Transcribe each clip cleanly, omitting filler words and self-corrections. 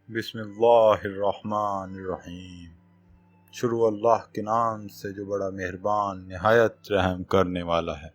بسم اللہ الرحمن الرحیم۔ شروع اللہ کے نام سے جو بڑا مہربان نہایت رحم کرنے والا ہے۔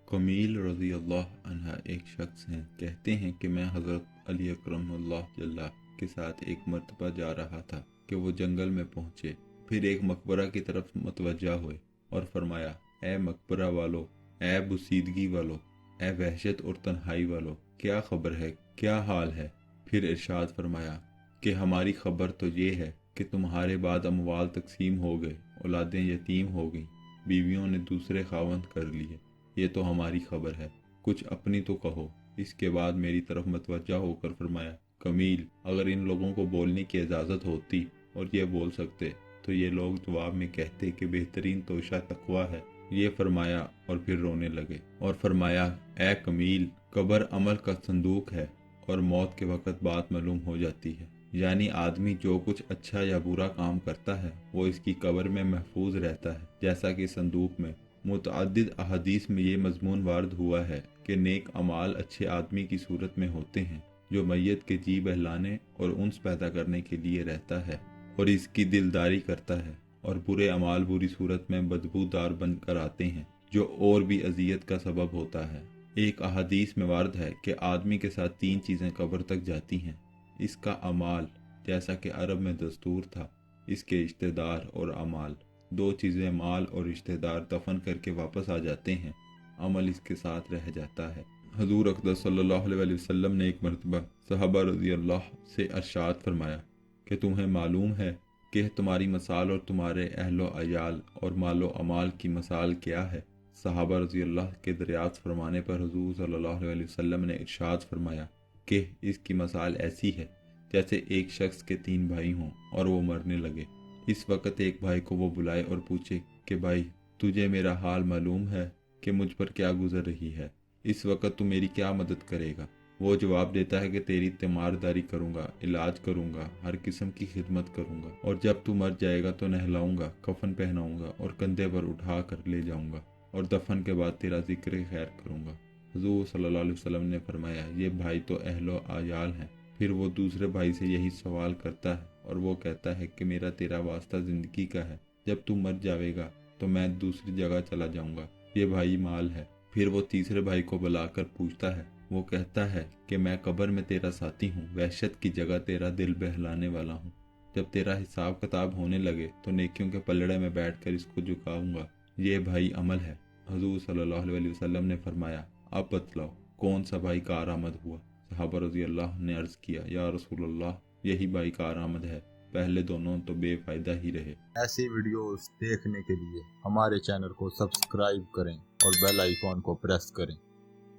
کمیل رضی اللہ عنہ ایک شخص ہیں، کہتے ہیں کہ میں حضرت علی اکرم اللہ جلہ کے ساتھ ایک مرتبہ جا رہا تھا کہ وہ جنگل میں پہنچے، پھر ایک مقبرہ کی طرف متوجہ ہوئے اور فرمایا، اے مقبرہ والو، اے بوسیدگی والو، اے وحشت اور تنہائی والو، کیا خبر ہے، کیا حال ہے؟ پھر ارشاد فرمایا کہ ہماری خبر تو یہ ہے کہ تمہارے بعد اموال تقسیم ہو گئے، اولادیں یتیم ہو گئیں، بیویوں نے دوسرے خاوند کر لیے، یہ تو ہماری خبر ہے، کچھ اپنی تو کہو۔ اس کے بعد میری طرف متوجہ ہو کر فرمایا، کمیل، اگر ان لوگوں کو بولنے کی اجازت ہوتی اور یہ بول سکتے تو یہ لوگ جواب میں کہتے کہ بہترین توشہ تقویٰ ہے۔ یہ فرمایا اور پھر رونے لگے اور فرمایا، اے کمیل، قبر عمل کا صندوق ہے اور موت کے وقت بات معلوم ہو جاتی ہے، یعنی آدمی جو کچھ اچھا یا برا کام کرتا ہے وہ اس کی قبر میں محفوظ رہتا ہے، جیسا کہ صندوق میں۔ متعدد احادیث میں یہ مضمون وارد ہوا ہے کہ نیک اعمال اچھے آدمی کی صورت میں ہوتے ہیں جو میت کے جی بہلانے اور انس پیدا کرنے کے لیے رہتا ہے اور اس کی دلداری کرتا ہے، اور برے اعمال بری صورت میں بدبو دار بن کر آتے ہیں جو اور بھی اذیت کا سبب ہوتا ہے۔ ایک احادیث میں وارد ہے کہ آدمی کے ساتھ 3 چیزیں قبر تک جاتی ہیں، اس کا اعمال، جیسا کہ عرب میں دستور تھا، اس کے رشتہ دار اور اعمال۔ 2 چیزیں مال اور رشتہ دار دفن کر کے واپس آ جاتے ہیں، عمل اس کے ساتھ رہ جاتا ہے۔ حضور اقدس صلی اللہ علیہ وسلم نے ایک مرتبہ صحابہ رضی اللہ سے ارشاد فرمایا کہ تمہیں معلوم ہے کہ تمہاری مثال اور تمہارے اہل و عیال اور مال و اعمال کی مثال کیا ہے؟ صحابہ رضی اللہ کے دریافت فرمانے پر حضور صلی اللہ علیہ وسلم نے ارشاد فرمایا کہ اس کی مثال ایسی ہے جیسے ایک شخص کے 3 بھائی ہوں اور وہ مرنے لگے، اس وقت ایک بھائی کو وہ بلائے اور پوچھے کہ بھائی، تجھے میرا حال معلوم ہے کہ مجھ پر کیا گزر رہی ہے، اس وقت تو میری کیا مدد کرے گا؟ وہ جواب دیتا ہے کہ تیری تیمارداری کروں گا، علاج کروں گا، ہر قسم کی خدمت کروں گا، اور جب تو مر جائے گا تو نہلاؤں گا، کفن پہناؤں گا اور کندھے پر اٹھا کر لے جاؤں گا، اور دفن کے بعد تیرا ذکر خیر کروں گا۔ حضور صلی اللہ علیہ وسلم نے فرمایا، یہ بھائی تو اہل و عیال ہیں۔ پھر وہ دوسرے بھائی سے یہی سوال کرتا ہے اور وہ کہتا ہے کہ میرا تیرا واسطہ زندگی کا ہے، جب تو مر جاوے گا تو میں دوسری جگہ چلا جاؤں گا، یہ بھائی مال ہے۔ پھر وہ تیسرے بھائی کو بلا کر پوچھتا ہے، وہ کہتا ہے کہ میں قبر میں تیرا ساتھی ہوں، وحشت کی جگہ تیرا دل بہلانے والا ہوں، جب تیرا حساب کتاب ہونے لگے تو نیکیوں کے پلڑے میں بیٹھ کر اس کو جھکاؤں گا، یہ بھائی عمل ہے۔ حضور صلی اللہ علیہ وسلم نے فرمایا، اب بتلاؤ کون سا بھائی کارآمد ہوا؟ صحابہ رضی اللہ نے عرض کیا، یا رسول اللہ، یہی بھائی کارآمد ہے، پہلے دونوں تو بے فائدہ ہی رہے۔ ایسی ویڈیوز دیکھنے کے لیے ہمارے چینل کو سبسکرائب کریں اور بیل آئیکن کو پریس کریں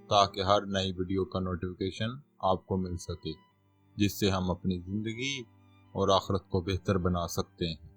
تاکہ ہر نئی ویڈیو کا نوٹیفیکیشن آپ کو مل سکے، جس سے ہم اپنی زندگی اور آخرت کو بہتر بنا سکتے ہیں۔